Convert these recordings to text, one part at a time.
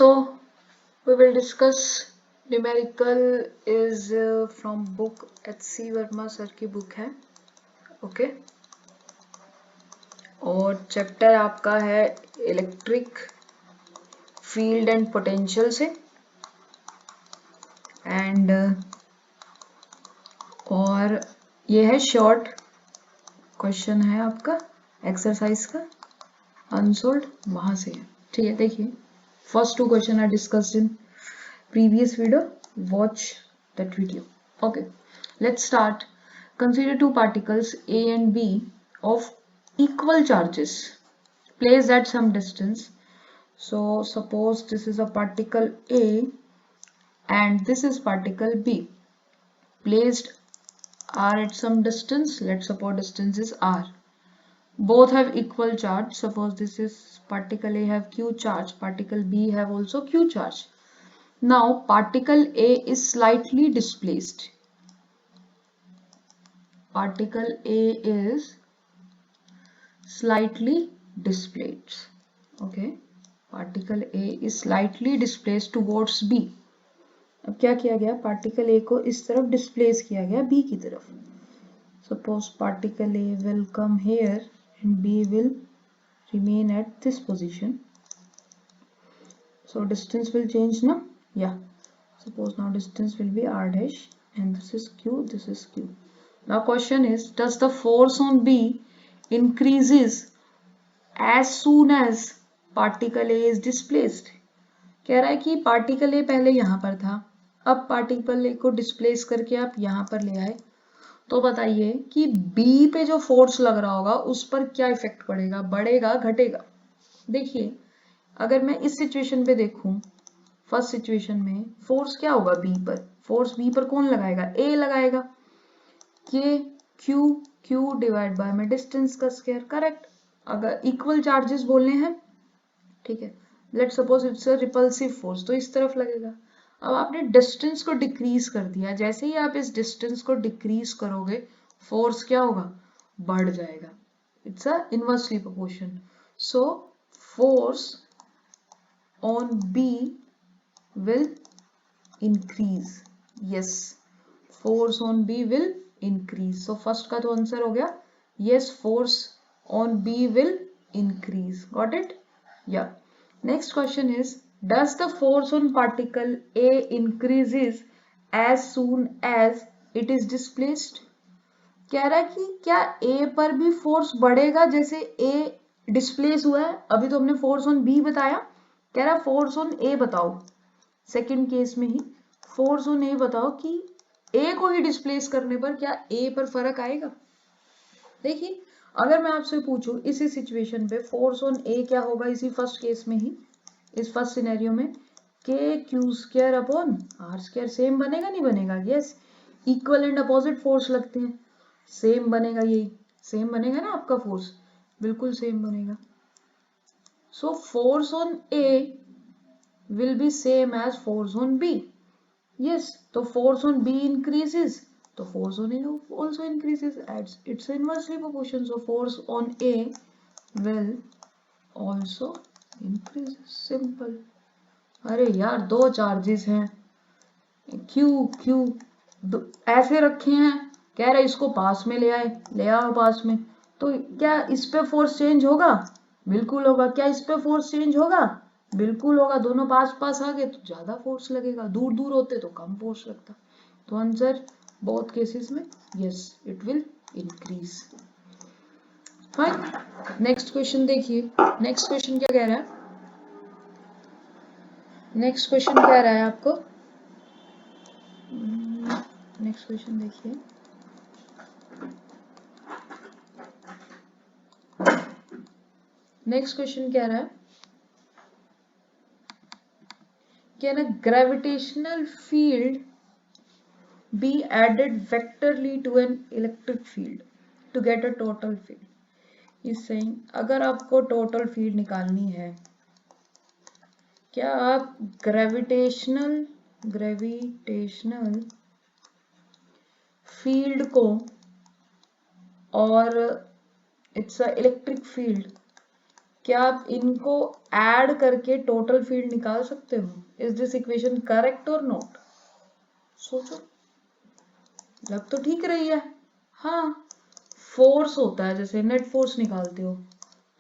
So we will discuss numerical is from book H.C. Verma sir की book है. Okay और chapter आपका है इलेक्ट्रिक फील्ड एंड पोटेंशियल से एंड और ये है शॉर्ट क्वेश्चन है आपका एक्सरसाइज का अनसोल्ड वहां से है. ठीक है, देखिए first two question are discussed in previous video. Watch that video. Okay, let's start. Consider two particles A and B of equal charges placed at some distance. So suppose this is a particle A and this is particle B placed are at some distance. Let's suppose distance is R. Both have equal charge. Suppose this is particle A have Q charge, particle B have also Q charge. Now particle A is slightly displaced. Particle A is slightly displaced. Okay, particle A is slightly displaced towards B. अब क्या किया गया, particle A को इस तरफ displace किया गया B की तरफ. Suppose particle A will come here and B will remain at this position. So distance will change, no? Yeah. Suppose now distance will be R dash and this is Q, this is Q. Now question is, does the force on B increases as soon as particle A is displaced? कह रहा है कि particle A पहले यहाँ पर था, अब particle A को डिस्प्लेस करके आप यहाँ पर ले आए, तो बताइए कि B पे जो फोर्स लग रहा होगा उस पर क्या इफेक्ट पड़ेगा, बढ़ेगा घटेगा? देखिए अगर मैं इस सिचुएशन पे देखूं, फर्स्ट सिचुएशन में फोर्स क्या होगा बी पर, फोर्स बी पर कौन लगाएगा, ए लगाएगा. के क्यू क्यू डिवाइड बाय में डिस्टेंस का स्क्वायर. करेक्ट. अगर इक्वल चार्जेस बोलने हैं, ठीक है, let's suppose it's a repulsive force, तो इस तरफ लगेगा. अब आपने डिस्टेंस को डिक्रीज कर दिया, जैसे ही आप इस डिस्टेंस को डिक्रीज करोगे फोर्स क्या होगा, बढ़ जाएगा. It's a inversely proportion. So force on B will increase. Yes, force on B will increase. So first का तो आंसर हो गया. Yes, force on B will increase. Got it? Yeah. Next question is, does the force on particle A increases as soon as it is displaced? कह रहा है कि क्या A पर भी फोर्स बढ़ेगा जैसे A डिस्प्लेस हुआ है. अभी तो हमने फोर्स ऑन B बताया, कह रहा फोर्स ऑन ए बताओ. सेकंड केस में ही फोर्स ऑन ए बताओ कि ए को ही डिस्प्लेस करने पर क्या ए पर फर्क आएगा. देखिए अगर मैं आपसे पूछूं इसी सिचुएशन पे फोर्स ऑन ए क्या होगा, इसी फर्स्ट केस में ही, इस फर्स्ट सिनेरियो में, K Q square upon R square. Same बनेगा नहीं बनेगा? Yes, equal and opposite force लगते हैं, सेम बनेगा. यही सेम बनेगा ना आपका फोर्स, बिल्कुल सेम बनेगा. So force on A will be same as force on B. Yes, so force on B increases, so force on A also increases. It's inversely proportional. So force on A will also increase. Simple. अरे यार दो charges हैं, Q Q ऐसे रखे हैं, कह रहे इसको पास में ले आए, ले आओ पास में, तो क्या इस पे फोर्स चेंज होगा? बिल्कुल होगा. क्या इस पे फोर्स चेंज होगा? बिल्कुल होगा. दोनों पास पास आ गए तो ज्यादा फोर्स लगेगा, दूर दूर होते तो कम फोर्स लगता. तो आंसर बोथ केसेस में yes, it will increase. Fine. Next question देखिए. नेक्स्ट क्वेश्चन क्या कह रहा है, नेक्स्ट क्वेश्चन कह रहा है आपको, नेक्स्ट क्वेश्चन देखिए. नेक्स्ट क्वेश्चन क्या रहा है, क्या ना, gravitational field be added vectorly to an electric field to get a total field. is saying अगर आपको टोटल फील्ड निकालनी है, क्या आप ग्रेविटेशनल फील्ड को और इट्स अ इलेक्ट्रिक फील्ड, क्या आप इनको ऐड करके टोटल फील्ड निकाल सकते हो? इज दिस इक्वेशन करेक्ट और नॉट? सोचो, लग तो ठीक रही है। हाँ, फोर्स होता है, जैसे नेट फोर्स निकालते हो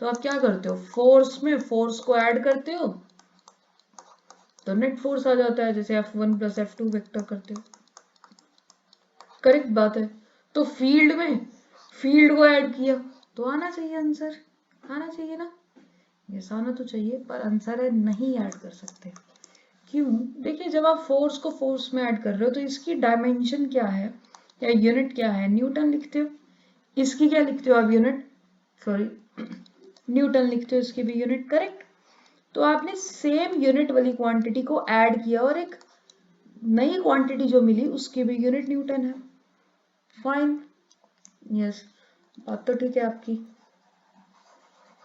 तो आप क्या करते हो, फोर्स में फोर्स को ऐड करते हो तो नेट फोर्स आ जाता है, जैसे F1 प्लस F2 वेक्टर करते हो। करेक्ट बात है। तो फील्ड में फील्ड को ऐड किया तो आना चाहिए आंसर, आना चाहिए ना? यस, आना तो चाहिए, पर आंसर है नहीं ऐड कर सकते। क्यों? देखिए, जब आप फोर्स को फोर्स में ऐड कर रहे हो तो इसकी डायमेंशन क्या है या यूनिट क्या है, न्यूटन लिखते हो। इसकी क्या लिखते हो आप, यूनिट, सॉरी न्यूटन लिखते हो, इसकी भी यूनिट। करेक्ट। तो आपने सेम यूनिट वाली क्वांटिटी को ऐड किया और एक नई क्वांटिटी जो मिली उसकी भी यूनिट न्यूटन है। फाइन, यस, बात तो ठीक है आपकी,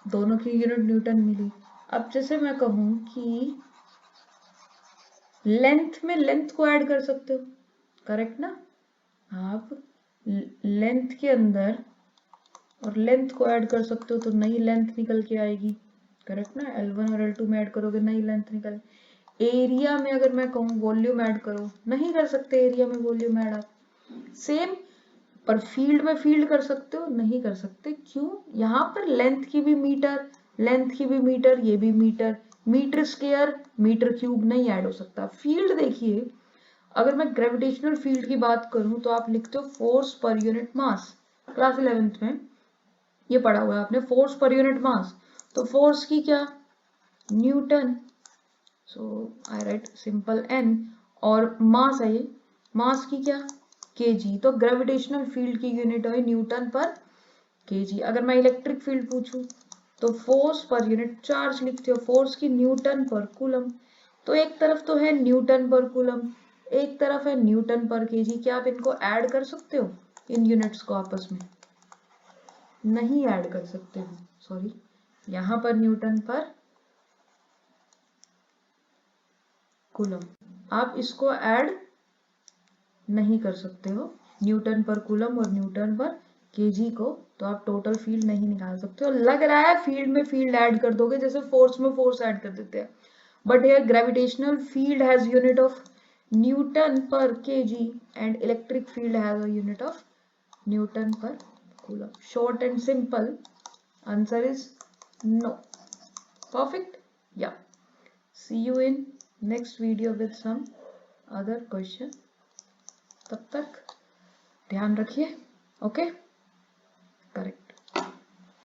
दोनों की यूनिट न्यूटन मिली। अब जैसे मैं कहूं कि लेंथ में लेंथ को ऐड कर सकते हो, करेक्ट ना? आप लेंथ के अंदर और लेंथ को ऐड कर सकते हो तो नई लेंथ निकल के आएगी, करेक्ट ना? L1 और L2 में ऐड करोगे नई लेंथ निकल। एरिया में अगर मैं कहूँ वॉल्यूम ऐड करो, नहीं कर सकते एरिया में वॉल्यूम ऐड आप। सेम, पर फील्ड में फील्ड कर सकते हो, नहीं कर सकते। क्यों? यहाँ पर लेंथ की भी मीटर, लेंथ की भी मीटर, ये भी metre, metre square metre cube नहीं ऐड हो सकता। फील्ड देखिए, अगर मैं ग्रेविटेशनल फील्ड की बात करूं तो आप लिखते हो force per unit mass, class 11th में ये पढ़ा हुआ है आपने, फोर्स पर यूनिट मास। तो फोर्स की क्या, न्यूटन, सो आई राइट सिंपल n, और मास है ये, मास की क्या, kg। तो ग्रेविटेशनल फील्ड की यूनिट है न्यूटन पर kg। अगर मैं इलेक्ट्रिक फील्ड पूछूं तो फोर्स पर यूनिट चार्ज लिखते हो, फोर्स की न्यूटन पर कूलम। तो एक तरफ तो है न्यूटन पर कूलम, एक तरफ है न्यूटन पर केजी। क्या आप इनको ऐड कर सकते हो, इन यूनिट्स को आपस में? नहीं ऐड कर सकते हो, सॉरी। यहां पर न्यूटन पर कूलम, आप इसको ऐड नहीं कर सकते हो, न्यूटन पर कूलम और न्यूटन पर केजी को। तो आप टोटल फील्ड नहीं निकाल सकते हो। लग रहा है फील्ड में फील्ड ऐड कर दोगे, जैसे फोर्स में फोर्स ऐड कर देते हैं, but here gravitational field has unit of Newton per kg and electric field has a unit of Newton per coulomb. Short and simple, answer is no. Perfect. Yeah, see you in next video with some other question. तब तक ध्यान रखिए। Okay, correct.